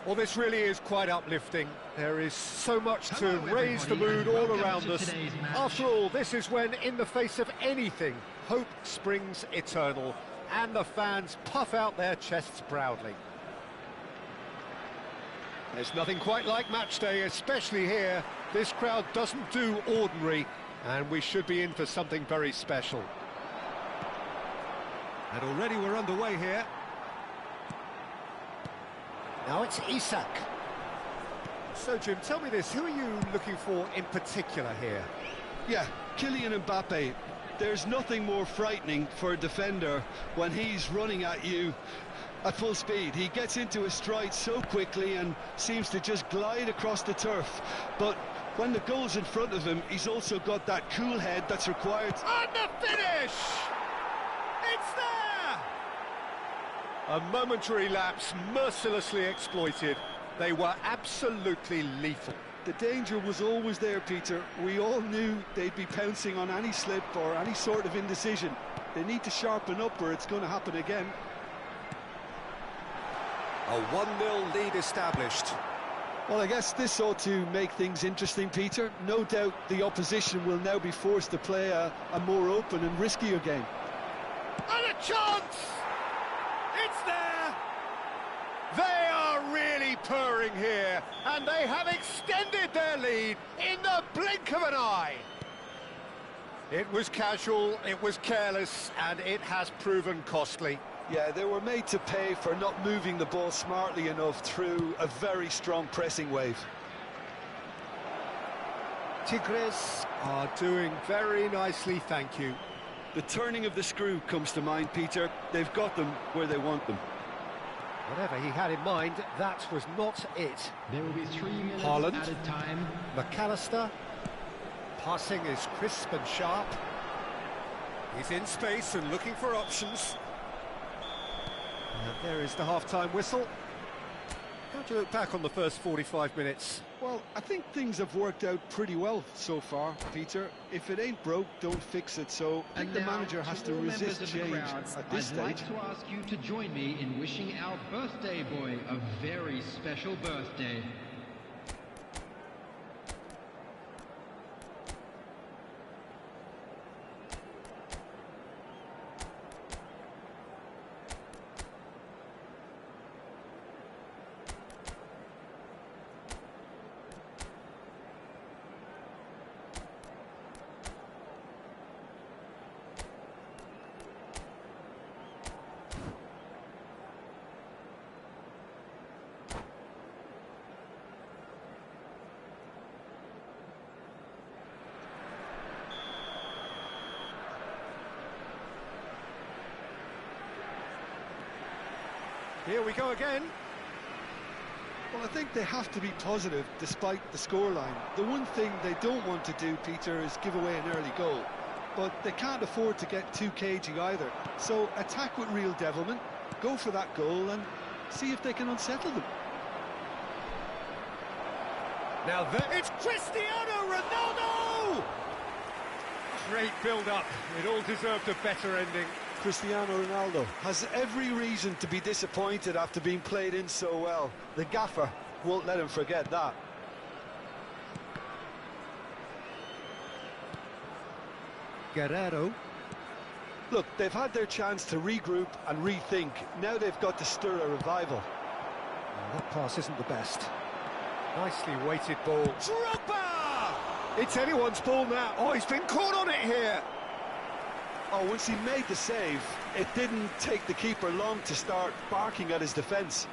Well, this really is quite uplifting. There is so much to raise the mood all around us. After all, this is when, in the face of anything, hope springs eternal, and the fans puff out their chests proudly. There's nothing quite like match day, especially here. This crowd doesn't do ordinary, and we should be in for something very special. And already we're underway here. Now it's Isak. So, Jim, tell me this, who are you looking for in particular here? Yeah, Kylian Mbappe. There's nothing more frightening for a defender when he's running at you at full speed. He gets into a stride so quickly and seems to just glide across the turf. But when the goal's in front of him, he's also got that cool head that's required. And the finish! It's there! A momentary lapse mercilessly exploited. They were absolutely lethal. The danger was always there, Peter. We all knew they'd be pouncing on any slip or any sort of indecision. They need to sharpen up or it's going to happen again. A 1-0 lead established. Well, I guess this ought to make things interesting, Peter. No doubt the opposition will now be forced to play a more open and riskier game. And a chance! It's there! They are really purring here, and they have extended their lead in the blink of an eye. It was casual, it was careless, and it has proven costly. Yeah, they were made to pay for not moving the ball smartly enough through a very strong pressing wave. Tigres are doing very nicely, thank you. The turning of the screw comes to mind, Peter. They've got them where they want them. Whatever he had in mind, that was not it. There will be 3 minutes Haaland, added time. McAllister. Passing is crisp and sharp. He's in space and looking for options. And there is the half-time whistle. How do you look back on the first 45 minutes? Well, I think things have worked out pretty well so far, Peter. If it ain't broke, don't fix it. So I think the manager has to resist change at this stage. I'd like to ask you to join me in wishing our birthday boy a very special birthday. Here we go again. Well, I think they have to be positive despite the scoreline. The one thing they don't want to do, Peter, is give away an early goal. But they can't afford to get too cagey either. So attack with real devilment, go for that goal and see if they can unsettle them. Now there, it's Cristiano Ronaldo! Great build-up. It all deserved a better ending. Cristiano Ronaldo has every reason to be disappointed after being played in so well. The gaffer won't let him forget that. Guerrero. Look, they've had their chance to regroup and rethink. Now they've got to stir a revival. That pass isn't the best. Nicely weighted ball. Drogba! It's anyone's ball now. Oh, he's been caught on it here. Oh, once he made the save, it didn't take the keeper long to start barking at his defence.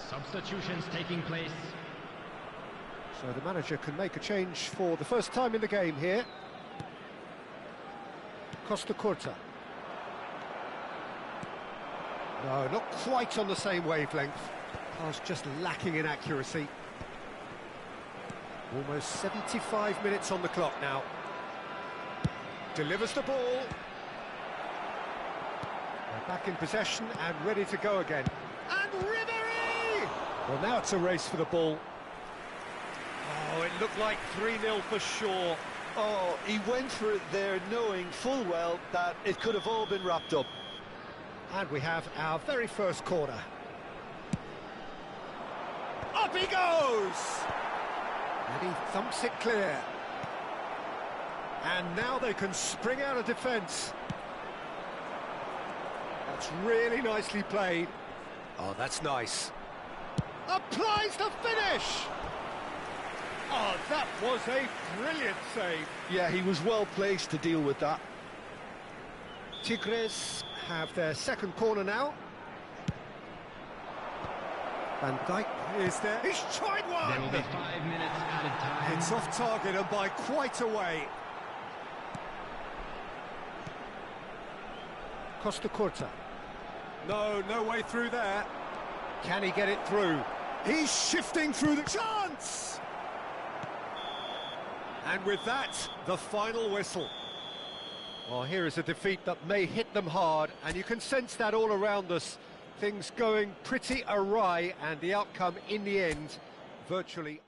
Substitutions taking place. So the manager can make a change for the first time in the game here. Costa Curta. No, not quite on the same wavelength. Pass just lacking in accuracy. Almost 75 minutes on the clock now. Delivers the ball. They're back in possession and ready to go again. And Ribéry! Well, now it's a race for the ball. Oh, it looked like 3-0 for sure. Oh, he went for it there knowing full well that it could have all been wrapped up. And we have our very first corner. Up he goes! And he thumps it clear. And now they can spring out of defence. That's really nicely played. Oh, that's nice. Applies the finish! Oh, that was a brilliant save. Yeah, he was well placed to deal with that. Tigres have their second corner now. Van Dijk is there. He's tried one! There will be 5 minutes added time. It's off target and by quite a way. Costa Curta. No way through there. Can he get it through? He's shifting through the chance! And with that, the final whistle. Well, here is a defeat that may hit them hard, and you can sense that all around us. Things going pretty awry, and the outcome in the end, virtually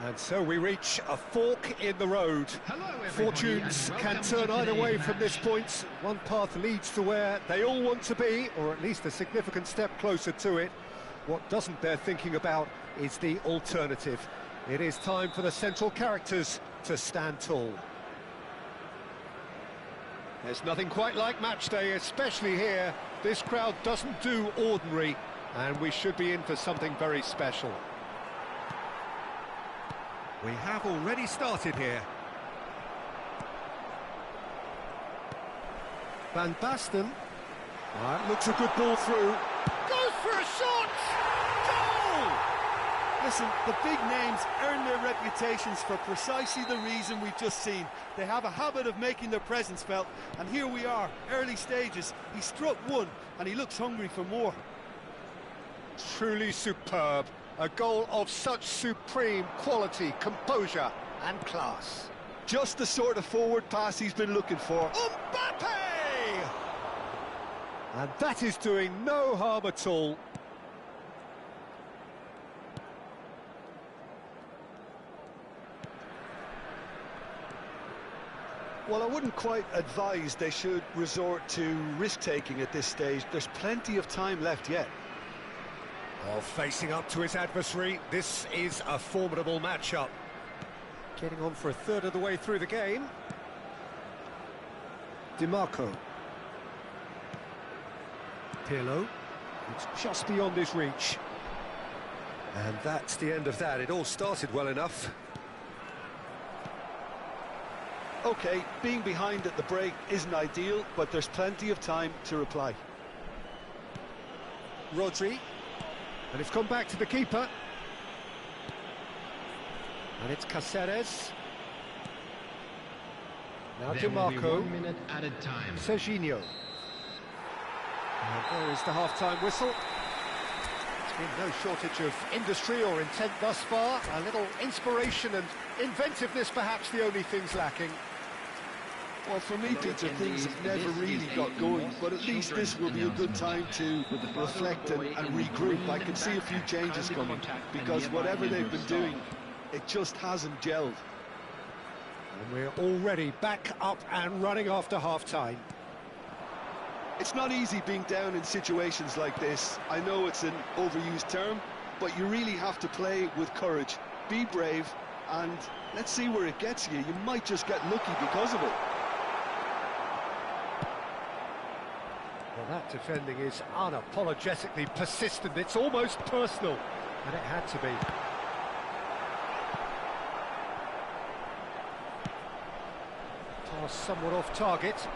And so we reach a fork in the road. Hello, everybody, Fortunes and can welcome turn to either way today's from this match. point. One path leads to where they all want to be, or at least a significant step closer to it. What doesn't they're thinking about is the alternative. It is time for the central characters to stand tall. There's nothing quite like match day, especially here. This crowd doesn't do ordinary, and we should be in for something very special. We have already started here. Van Basten. Looks a good ball through. Goes for a shot! Goal! Listen, the big names earn their reputations for precisely the reason we've just seen. They have a habit of making their presence felt, and here we are, early stages. He struck one, and he looks hungry for more. Truly superb. A goal of such supreme quality, composure and class. Just the sort of forward pass he's been looking for. Mbappe! And that is doing no harm at all. Well, I wouldn't quite advise they should resort to risk-taking at this stage. There's plenty of time left yet. Oh, facing up to his adversary, this is a formidable matchup. Getting on for a third of the way through the game. DiMarco. Pirlo. It's just beyond his reach. And that's the end of that. It all started well enough. OK, being behind at the break isn't ideal, but there's plenty of time to reply. Rodri. And it's gone back to the keeper. And it's Caceres. Now There will be DiMarco. 1 minute added time. Serginho. And there is the half-time whistle. There's been no shortage of industry or intent thus far. A little inspiration and inventiveness, perhaps the only things lacking. Well, for me, Peter, things have never really got going, but at least this will be a good time to reflect and regroup. I can see a few changes coming, because whatever they've been doing, it just hasn't gelled. And we're already back up and running after half-time. It's not easy being down in situations like this. I know it's an overused term, but you really have to play with courage. Be brave, and let's see where it gets you. You might just get lucky because of it. Well, that defending is unapologetically persistent. It's almost personal, and it had to be. Pass somewhat off target.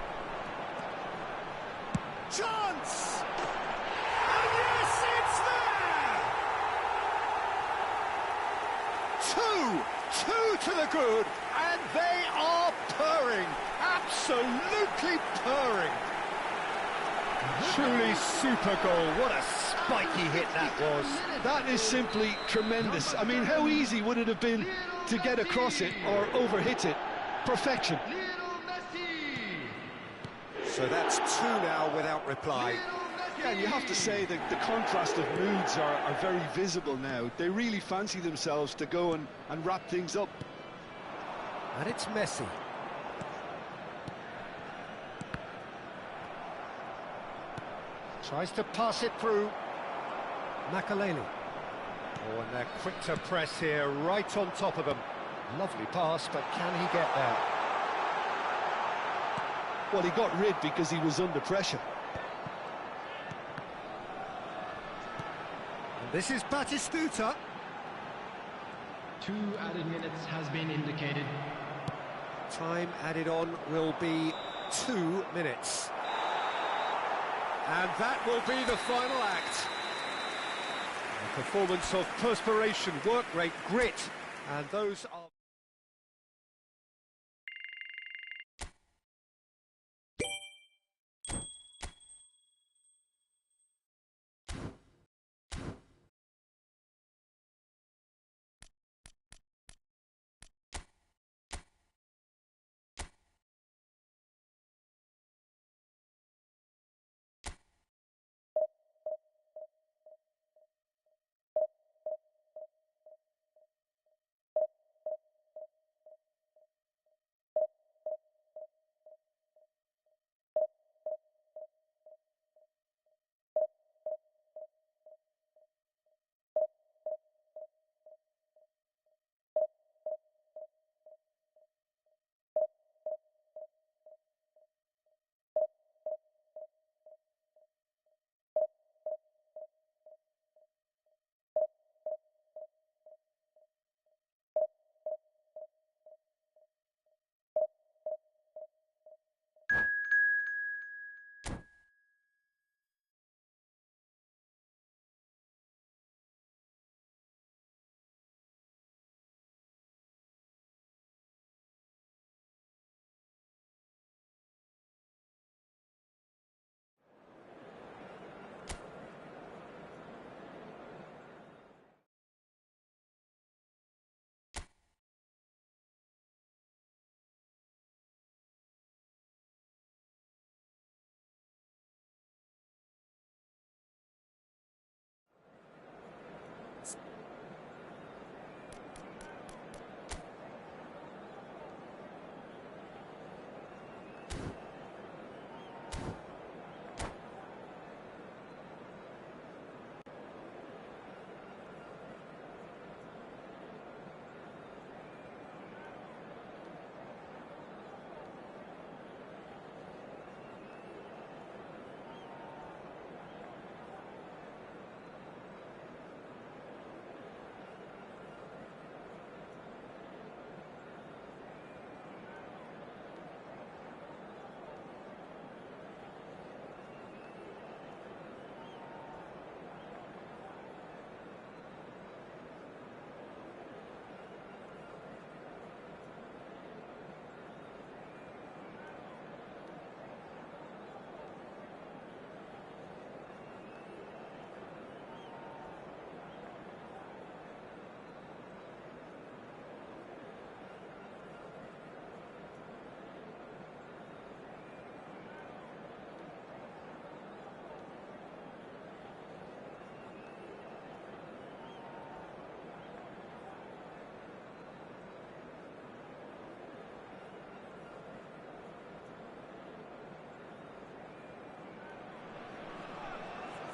Chance! And yes, it's there! Two to the good, and they are purring, absolutely purring. Truly super goal. What a spiky hit that was. That is simply tremendous. I mean, how easy would it have been to get across it or overhit it? Perfection. So that's two now without reply. Yeah, and you have to say that the contrast of moods are very visible now. They really fancy themselves to go and wrap things up. And it's Messi. Tries to pass it through. Makaleli. Oh, and they're quick to press here, right on top of them. Lovely pass, but can he get there? Well, he got rid because he was under pressure. And this is Batistuta. 2 added minutes has been indicated. Time added on will be 2 minutes. And that will be the final act. A performance of perspiration, work rate, grit, and those are...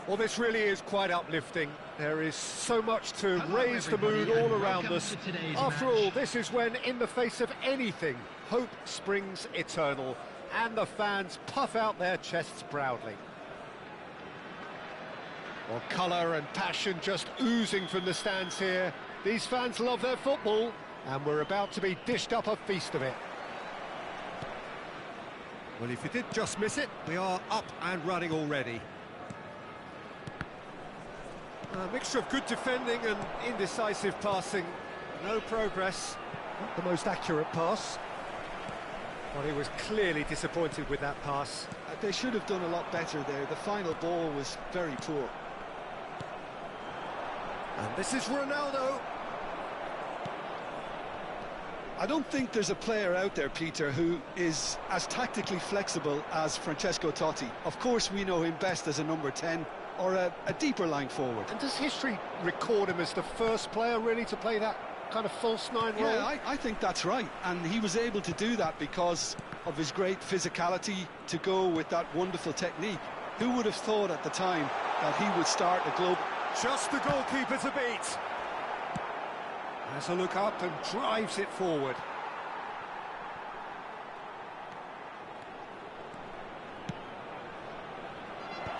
Well, this really is quite uplifting. There is so much to raise the mood all around us. After all, this is when, in the face of anything, hope springs eternal, and the fans puff out their chests proudly. Well, colour and passion just oozing from the stands here. These fans love their football, and we're about to be dished up a feast of it. Well, if you did just miss it, we are up and running already. A mixture of good defending and indecisive passing. No progress. Not the most accurate pass. Well, he was clearly disappointed with that pass. They should have done a lot better there. The final ball was very poor. And this is Ronaldo. I don't think there's a player out there, Peter, who is as tactically flexible as Francesco Totti. Of course, we know him best as a number 10 or a deeper line forward. And does history record him as the first player really to play that kind of false nine role? Yeah, I think that's right. And he was able to do that because of his great physicality to go with that wonderful technique. Who would have thought at the time that he would start a global... Just the goalkeeper to beat. Has a look up and drives it forward.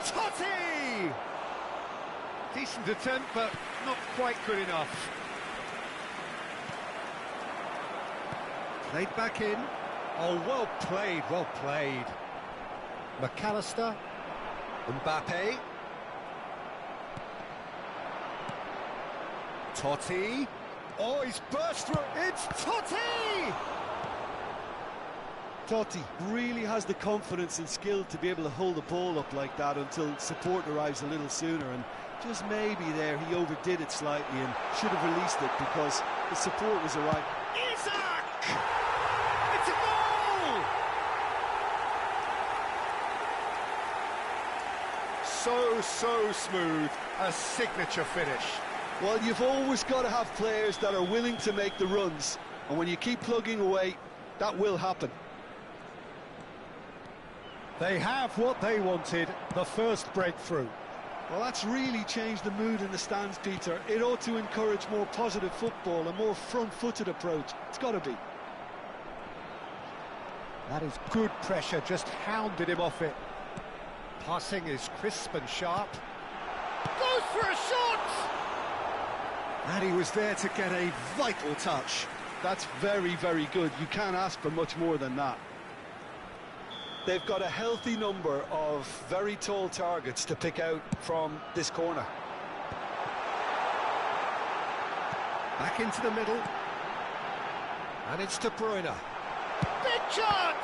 Totti! Decent attempt, but not quite good enough. Played back in. Oh, well played, well played. McAllister. Mbappe. Totti. Oh, he's burst through. It's Totti! Totti really has the confidence and skill to be able to hold the ball up like that until support arrives a little sooner, and just maybe there he overdid it slightly and should have released it because the support was arriving. Isak! It's a goal! So smooth, a signature finish. Well, you've always got to have players that are willing to make the runs, and when you keep plugging away, that will happen. They have what they wanted, the first breakthrough. Well, that's really changed the mood in the stands, Peter. It ought to encourage more positive football, a more front-footed approach. It's got to be. That is good pressure, just hounded him off it. Passing is crisp and sharp. Goes for a shot! And he was there to get a vital touch. That's very, very good. You can't ask for much more than that. They've got a healthy number of very tall targets to pick out from this corner. Back into the middle. And it's De Bruyne. Big chance!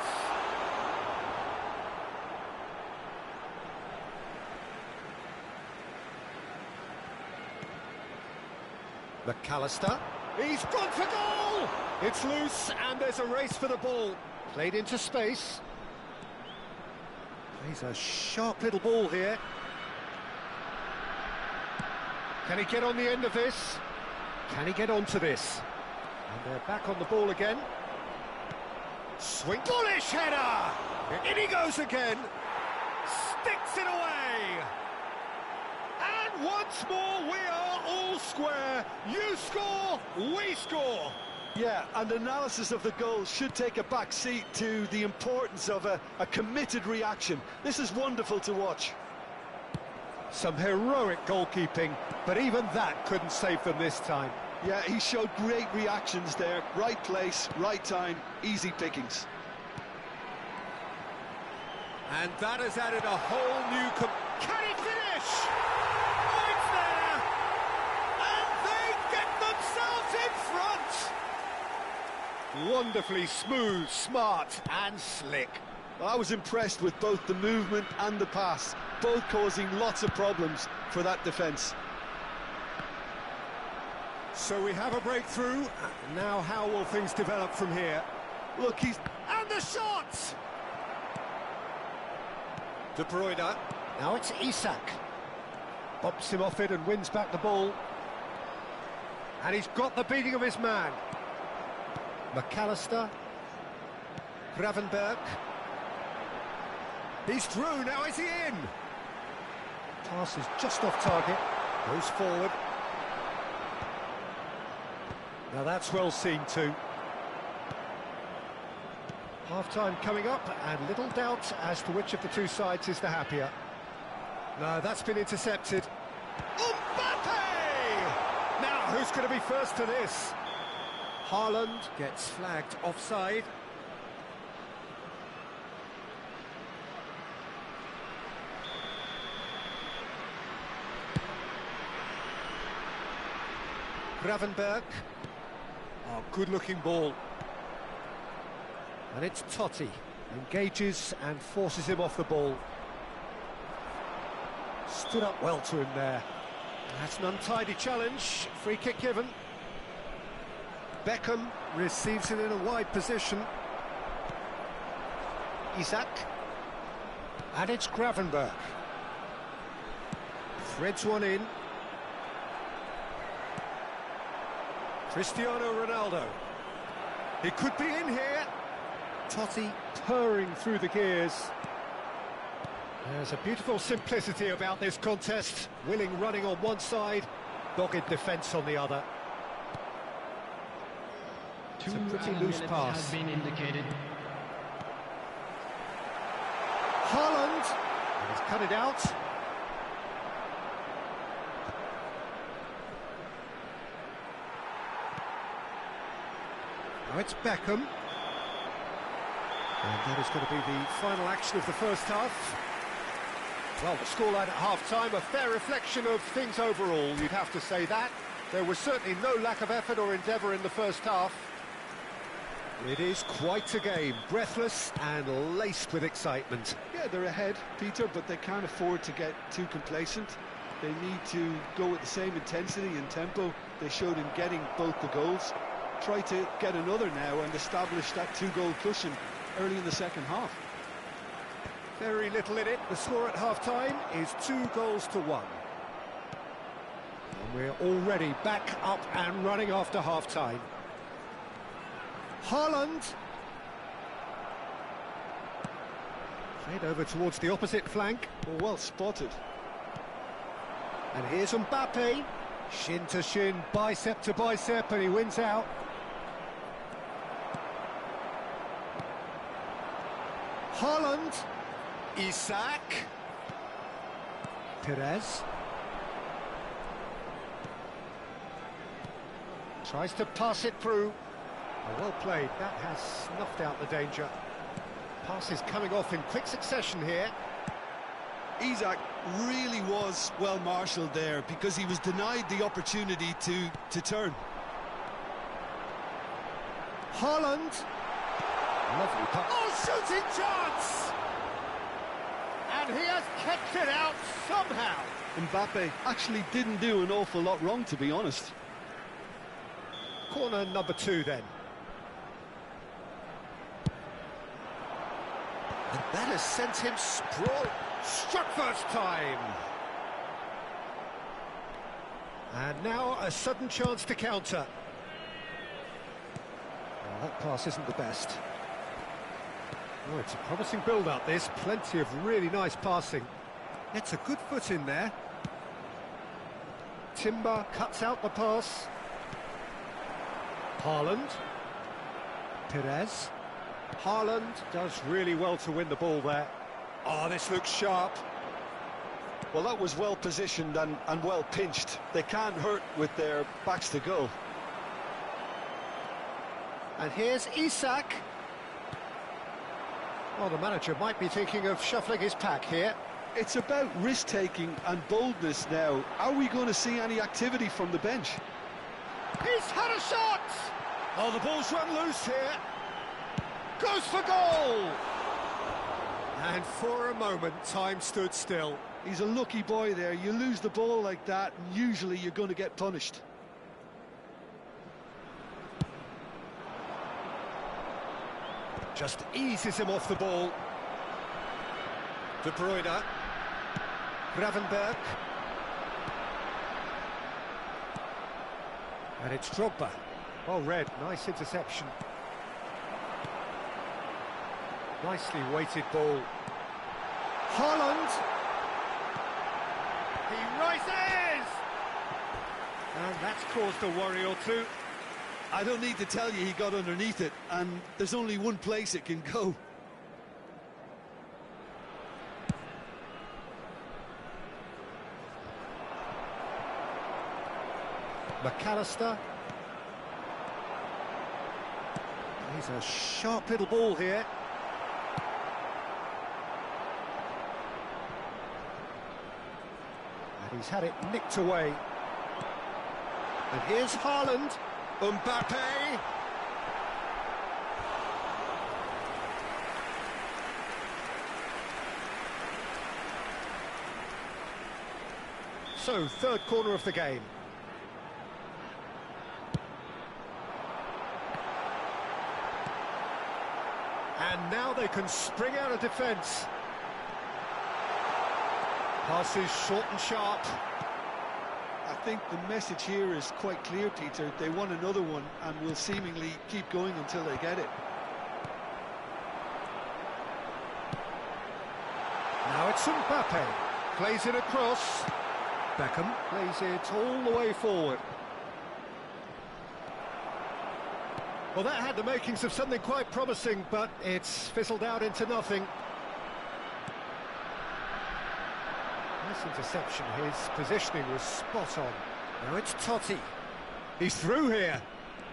McAllister. He's gone for goal! It's loose and there's a race for the ball. Played into space. Plays a sharp little ball here. Can he get on the end of this? Can he get onto this? And they're back on the ball again. Swing. Bullish header! In he goes again. Sticks it away. And once more we are all square. You score, we score. Yeah, and analysis of the goal should take a back seat to the importance of a committed reaction. This is wonderful to watch. Some heroic goalkeeping, but even that couldn't save them this time. Yeah, he showed great reactions there. Right place, right time, easy pickings. And that has added a whole new... Can he finish? Oh, it's there! And they get themselves in front! Wonderfully smooth, smart and slick. Well, I was impressed with both the movement and the pass, both causing lots of problems for that defence. So we have a breakthrough. Now how will things develop from here? Look, he's... And the shot! De Bruyne. Now it's Isak. Bumps him off it and wins back the ball. And he's got the beating of his man. McAllister. Gravenberch. He's through, now is he in? Pass is just off target, goes forward. Now that's well seen too. Half-time coming up, and little doubt as to which of the two sides is the happier. No, that's been intercepted. Mbappe! Now, who's going to be first to this? Haaland gets flagged offside. Gravenberch. Oh, good-looking ball. And it's Totti. Engages and forces him off the ball. Stood up well to him there. That's an untidy challenge. Free kick given. Beckham receives it in a wide position. Isak. And it's Gravenberch. Threads one in. Cristiano Ronaldo. He could be in here. Totti purring through the gears. There's a beautiful simplicity about this contest. Willing running on one side, dogged defence on the other. It's a pretty loose pass. Has been indicated. Haaland, and he's cut it out. Now it's Beckham. And that is going to be the final action of the first half. Well, the scoreline at half-time, a fair reflection of things overall, you'd have to say that. There was certainly no lack of effort or endeavour in the first half. It is quite a game, breathless and laced with excitement. Yeah, they're ahead, Peter, but they can't afford to get too complacent. They need to go with the same intensity and tempo they showed in getting both the goals. Try to get another now and establish that two-goal cushion early in the second half. Very little in it. The score at half-time is 2-1. And we're already back up and running after half-time. Haaland. Played over towards the opposite flank. Well spotted. And here's Mbappe. Shin to shin, bicep to bicep, and he wins out. Haaland. Isak. Perez. Tries to pass it through. Oh, well played. That has snuffed out the danger. Passes coming off in quick succession here. Isak really was well marshalled there because he was denied the opportunity to turn. Haaland. Lovely pass. Oh, shooting chance! And he has kept it out somehow. Mbappe actually didn't do an awful lot wrong, to be honest. Corner number 2 then. And that has sent him sprawling. Struck first time. And now a sudden chance to counter. Well, that pass isn't the best. Oh, it's a promising build-up, this. Plenty of really nice passing. Gets a good foot in there. Timber cuts out the pass. Haaland. Perez. Haaland does really well to win the ball there. Oh, this looks sharp. Well, that was well positioned and well pinched. They can't hurt with their backs to goal. And here's Isak. Well, the manager might be thinking of shuffling his pack here. It's about risk-taking and boldness now. Are we going to see any activity from the bench? He's had a shot! Oh, the ball's run loose here. Goes for goal! And for a moment, time stood still. He's a lucky boy there. You lose the ball like that, and usually you're going to get punished. Just eases him off the ball. De Bruyne. Gravenberch. And it's Drogba. Well read, nice interception. Nicely weighted ball. Haaland. He rises! And that's caused a worry or two. I don't need to tell you he got underneath it, and there's only one place it can go. McAllister. He's a sharp little ball here. And he's had it nicked away. And here's Haaland. Mbappe. So, third corner of the game. And now they can spring out of defence. Passes short and sharp. I think the message here is quite clear, Peter. They want another one and will seemingly keep going until they get it. Now it's Mbappe. Plays it across. Beckham plays it all the way forward. Well, that had the makings of something quite promising, but it's fizzled out into nothing. Nice interception. His positioning was spot on. Now it's Totti. He's through here.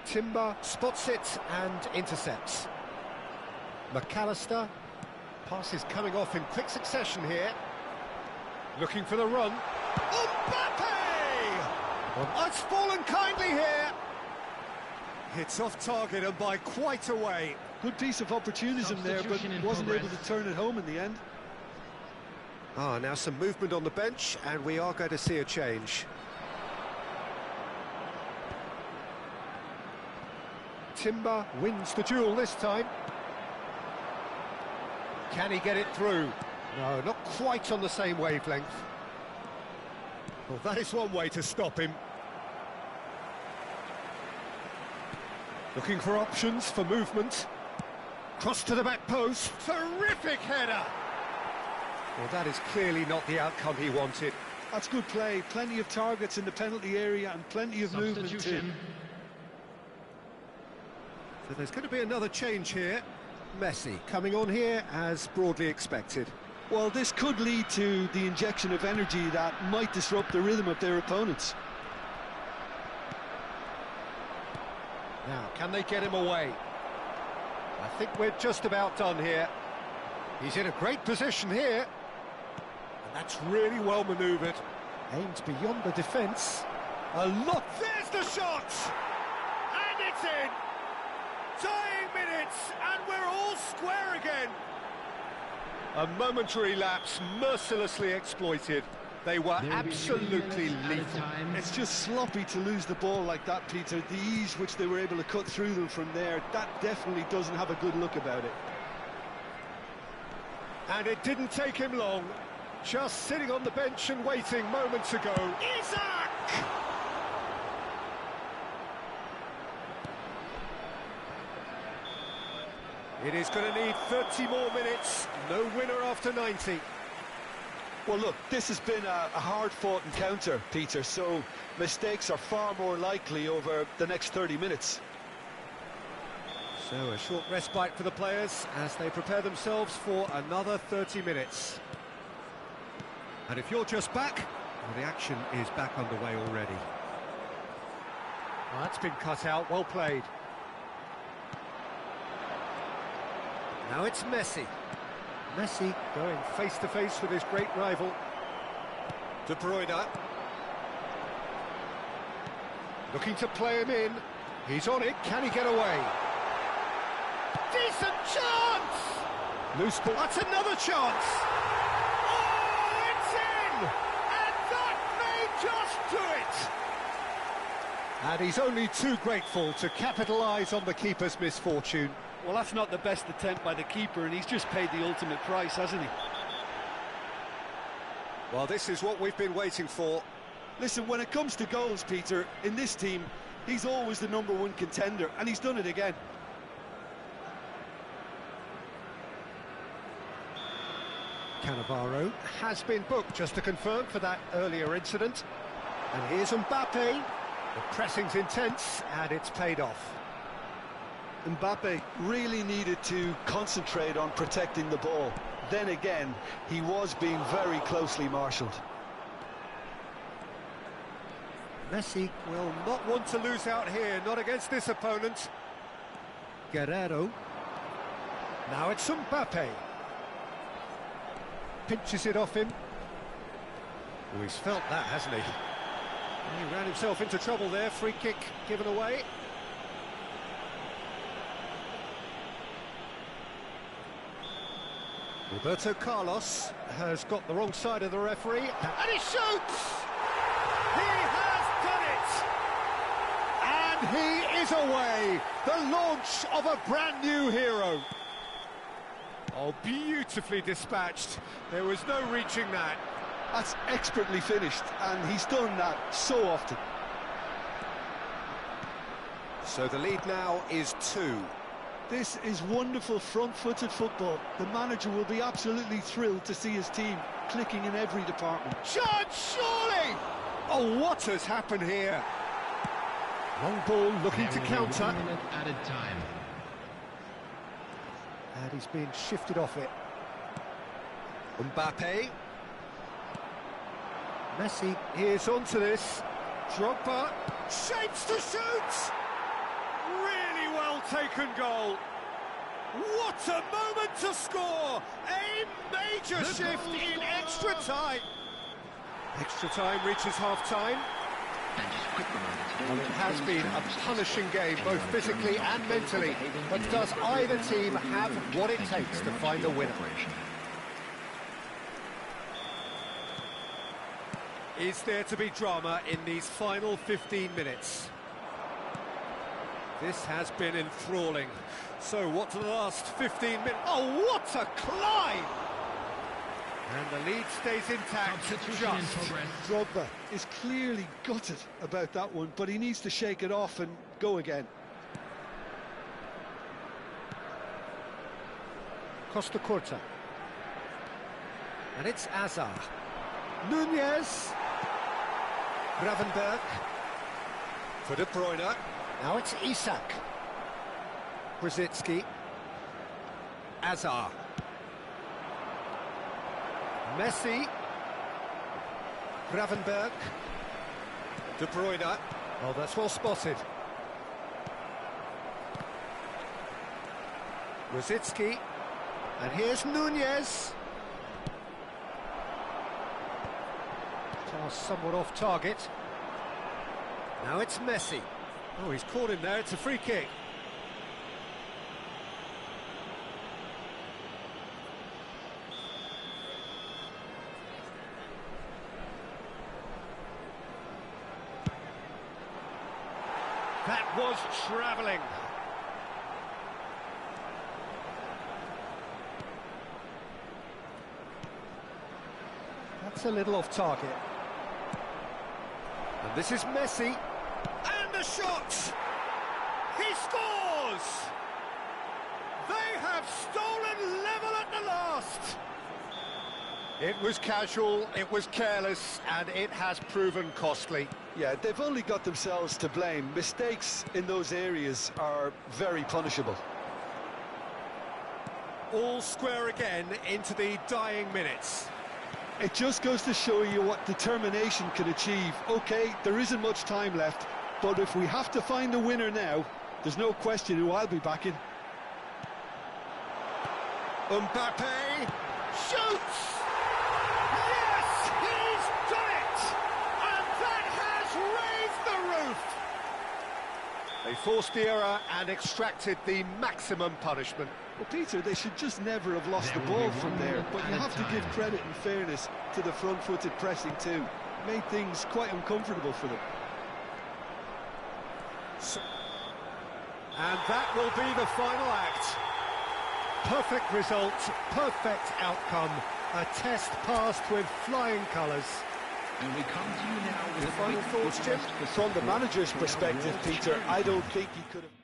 Timber spots it and intercepts. McAllister. Pass is coming off in quick succession here. Looking for the run. Mbappe! Oh, it's fallen kindly here. It's off target and by quite a way. Good piece of opportunism there, but wasn't able to turn it home in the end. Now some movement on the bench, and we are going to see a change. Timber wins the duel this time. Can he get it through? No, not quite on the same wavelength. Well, that is one way to stop him. Looking for options for movement. Cross to the back post. Terrific header! Well, that is clearly not the outcome he wanted. That's good play. Plenty of targets in the penalty area and plenty of movement too. So there's going to be another change here. Messi coming on here as broadly expected. Well, this could lead to the injection of energy that might disrupt the rhythm of their opponents. Now, can they get him away? I think we're just about done here. He's in a great position here. And that's really well manoeuvred. Aimed beyond the defence. A lot. There's the shot! And it's in! Dying minutes, and we're all square again. A momentary lapse, mercilessly exploited. They were absolutely lethal. It's just sloppy to lose the ball like that, Peter. The ease which they were able to cut through them from there, that definitely doesn't have a good look about it. And it didn't take him long. Just sitting on the bench and waiting moments ago. Isak! It is going to need 30 more minutes. No winner after 90. Well, look, this has been a hard-fought encounter, Peter, so mistakes are far more likely over the next 30 minutes. So a short respite for the players as they prepare themselves for another 30 minutes. And if you're just back, well, the action is back underway already. That's been cut out, well played. Now it's Messi. Messi going face-to-face with his great rival. De Bruyne. Looking to play him in. He's on it, can he get away? Decent chance! Loose ball, that's another chance! Oh, it's in! And that may just do it! And he's only too grateful to capitalise on the keeper's misfortune. Well, that's not the best attempt by the keeper, and he's just paid the ultimate price, hasn't he? Well, this is what we've been waiting for. Listen, when it comes to goals, Peter, in this team, he's always the #1 contender, and he's done it again. Cannavaro has been booked, just to confirm, for that earlier incident. And here's Mbappe. The pressing's intense, and it's paid off. Mbappe really needed to concentrate on protecting the ball. Then again, he was being very closely marshalled. Messi will not want to lose out here, not against this opponent. Guerrero. Now it's Mbappe. Pinches it off him. Oh, he's felt that, hasn't he? He ran himself into trouble there. Free kick given away. Roberto Carlos has got the wrong side of the referee, and he shoots! He has done it! And he is away! The launch of a brand new hero. Oh, beautifully dispatched. There was no reaching that. That's expertly finished, and he's done that so often. So the lead now is 2. This is wonderful front-footed football. The manager will be absolutely thrilled to see his team clicking in every department. Chance, surely! Oh, what has happened here? Long ball looking to counter. 1 minute added time. And he's being shifted off it. Mbappe. Messi, here's onto this. Drogba, shapes to shoot! Really well taken goal. What a moment to score! A major shift in extra time. Extra time reaches half-time. Well, it has been a punishing game, both physically and mentally. But does either team have what it takes to find a winner? Is there to be drama in these final 15 minutes? This has been enthralling. So what to the last 15 minutes? Oh, what a climb! And the lead stays intact. Substitution in progress. Drogba is clearly gutted about that one, but he needs to shake it off and go again. Costa Curta. And it's Azar. Nunez. Gravenberg. For De Bruyne. Now it's Isak. Brzezinski. Azar. Messi. Gravenberg. De Bruyne. Oh, that's well spotted. Brzezinski. And here's Nunez. Pass somewhat off target. Now it's Messi. Oh, he's caught him there. It's a free kick. That was travelling. That's a little off target. And this is Messi. And the shot! He scores! They have stolen level at the last! It was casual, it was careless, and it has proven costly. Yeah, they've only got themselves to blame. Mistakes in those areas are very punishable. All square again into the dying minutes. It just goes to show you what determination can achieve. OK, there isn't much time left, but if we have to find a winner now, there's no question who I'll be backing. Mbappe shoots! Yes, he's done it! And that has raised the roof! They forced the error and extracted the maximum punishment. Well, Peter, they should just never have lost the ball from there, but you have to give credit and fairness to the front-footed pressing too. Made things quite uncomfortable for them. And that will be the final act. Perfect result, perfect outcome. A test passed with flying colours. And we come to you now with Final thoughts, Jim? From the manager's perspective, Peter, I don't think he could have...